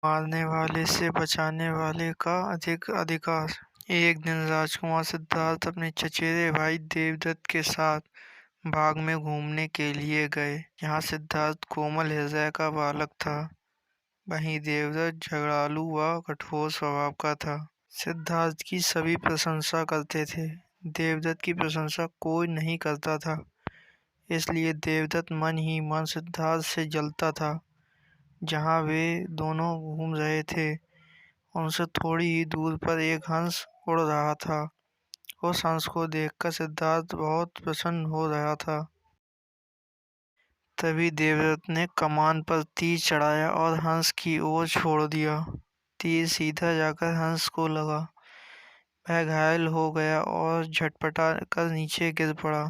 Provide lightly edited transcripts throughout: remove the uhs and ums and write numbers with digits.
मारने वाले से बचाने वाले का अधिक अधिकार। एक दिन राजकुमार सिद्धार्थ अपने चचेरे भाई देवदत्त के साथ बाग में घूमने के लिए गए। यहाँ सिद्धार्थ कोमल हृदय का बालक था, वहीं देवदत्त झगड़ालू व कठोर स्वभाव का था। सिद्धार्थ की सभी प्रशंसा करते थे, देवदत्त की प्रशंसा कोई नहीं करता था, इसलिए देवदत्त मन ही मन सिद्धार्थ से जलता था। जहाँ वे दोनों घूम रहे थे, उनसे थोड़ी ही दूर पर एक हंस उड़ रहा था। उस हंस को देखकर सिद्धार्थ बहुत प्रसन्न हो रहा था। तभी देवदत्त ने कमान पर तीर चढ़ाया और हंस की ओर छोड़ दिया। तीर सीधा जाकर हंस को लगा। वह घायल हो गया और झटपटा कर नीचे गिर पड़ा।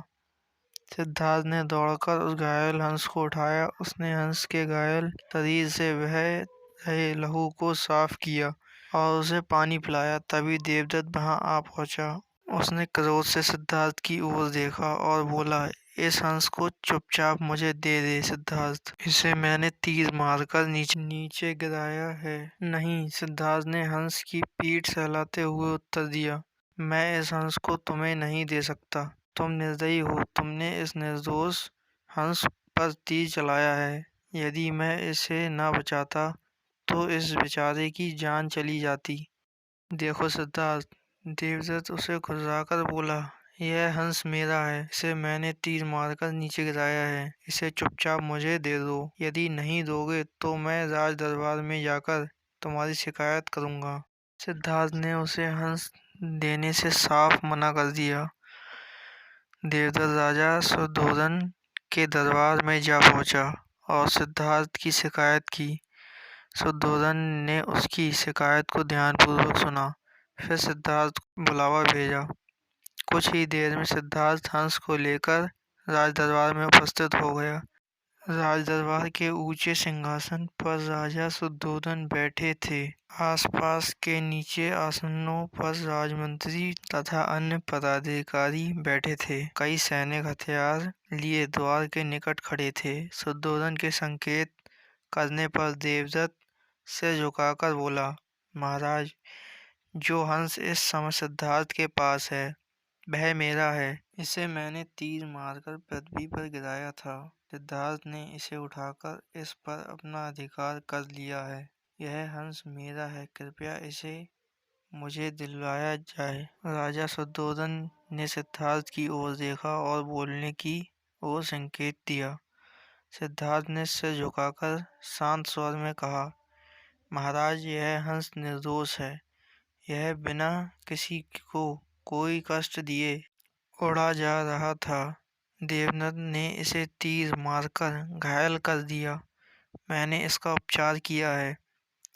सिद्धार्थ ने दौड़कर उस घायल हंस को उठाया। उसने हंस के घायल शरीर से बह रहे लहू को साफ किया और उसे पानी पिलाया। तभी देवदत्त वहां आ पहुंचा। उसने क्रोध से सिद्धार्थ की ओर देखा और बोला, इस हंस को चुपचाप मुझे दे दे सिद्धार्थ, इसे मैंने तीर मारकर नीचे गिराया है। नहीं, सिद्धार्थ ने हंस की पीठ सहलाते हुए उत्तर दिया, मैं इस हंस को तुम्हें नहीं दे सकता। तुम निर्दयी हो, तुमने इस निर्दोष हंस पर तीर चलाया है। यदि मैं इसे न बचाता तो इस बेचारे की जान चली जाती। देखो सिद्धार्थ, देवदत्त उसे खुर्राकर बोला, यह हंस मेरा है, इसे मैंने तीर मारकर नीचे गिराया है, इसे चुपचाप मुझे दे दो। यदि नहीं दोगे तो मैं राज दरबार में जाकर तुम्हारी शिकायत करूंगा। सिद्धार्थ ने उसे हंस देने से साफ मना कर दिया। देवदत्त राजा शुद्धोधन के दरबार में जा पहुंचा और सिद्धार्थ की शिकायत की। शुद्धोधन ने उसकी शिकायत को ध्यानपूर्वक सुना, फिर सिद्धार्थ को बुलावा भेजा। कुछ ही देर में सिद्धार्थ हंस को लेकर राजदरबार में उपस्थित हो गया। राजदरबार के ऊंचे सिंहासन पर राजा शुद्धोधन बैठे थे। आसपास के नीचे आसनों पर राजमंत्री तथा अन्य पदाधिकारी बैठे थे। कई सैनिक हथियार लिए द्वार के निकट खड़े थे। शुद्धोधन के संकेत करने पर देवदत्त सिर झुकाकर बोला, महाराज, जो हंस इस समय सिद्धार्थ के पास है वह मेरा है। इसे मैंने तीर मारकर पृथ्वी पर गिराया था। सिद्धार्थ ने इसे उठाकर इस पर अपना अधिकार कर लिया है। यह हंस मेरा है, कृपया इसे मुझे दिलवाया जाए। राजा शुद्धोधन ने सिद्धार्थ की ओर देखा और बोलने की ओर संकेत दिया। सिद्धार्थ ने सिर झुकाकर शांत स्वर में कहा, महाराज, यह हंस निर्दोष है। यह बिना किसी को कोई कष्ट दिए उड़ा जा रहा था। देवदत्त ने इसे तीर मारकर घायल कर दिया। मैंने इसका उपचार किया है,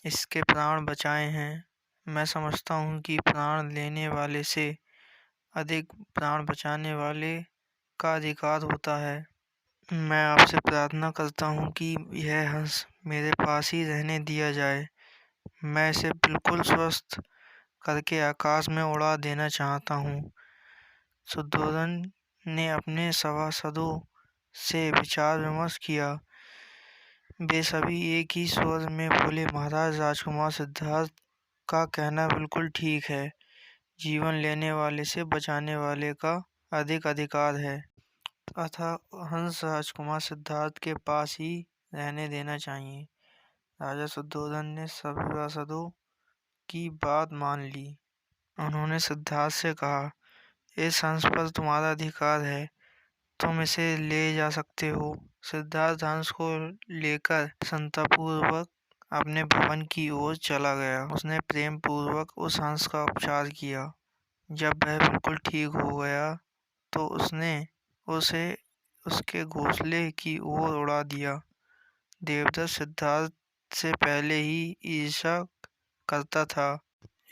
इसके प्राण बचाए हैं। मैं समझता हूँ कि प्राण लेने वाले से अधिक प्राण बचाने वाले का अधिकार होता है। मैं आपसे प्रार्थना करता हूँ कि यह हंस मेरे पास ही रहने दिया जाए। मैं इसे बिल्कुल स्वस्थ करके आकाश में उड़ा देना चाहता हूँ। शुद्धोधन ने अपने सभासदों से विचार विमर्श किया। वे सभी एक ही स्वर में बोले, महाराज, राजकुमार सिद्धार्थ का कहना बिल्कुल ठीक है। जीवन लेने वाले से बचाने वाले का अधिक अधिकार है, अतः हंस राजकुमार सिद्धार्थ के पास ही रहने देना चाहिए। राजा शुद्धोधन ने सभी सभासदों की बात मान ली। उन्होंने सिद्धार्थ से कहा, इस हंस पर तुम्हारा अधिकार है, तुम इसे ले जा सकते हो। सिद्धार्थ हंस को लेकर प्रसन्नतापूर्वक अपने भवन की ओर चला गया। उसने प्रेम पूर्वक उस हंस का उपचार किया। जब वह बिल्कुल ठीक हो गया तो उसने उसे उसके घोंसले की ओर उड़ा दिया। देवदत्त सिद्धार्थ से पहले ही ईर्ष्या करता था।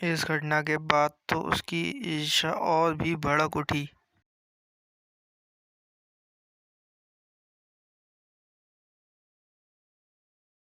इस घटना के बाद तो उसकी ईर्ष्या और भी भड़क उठी।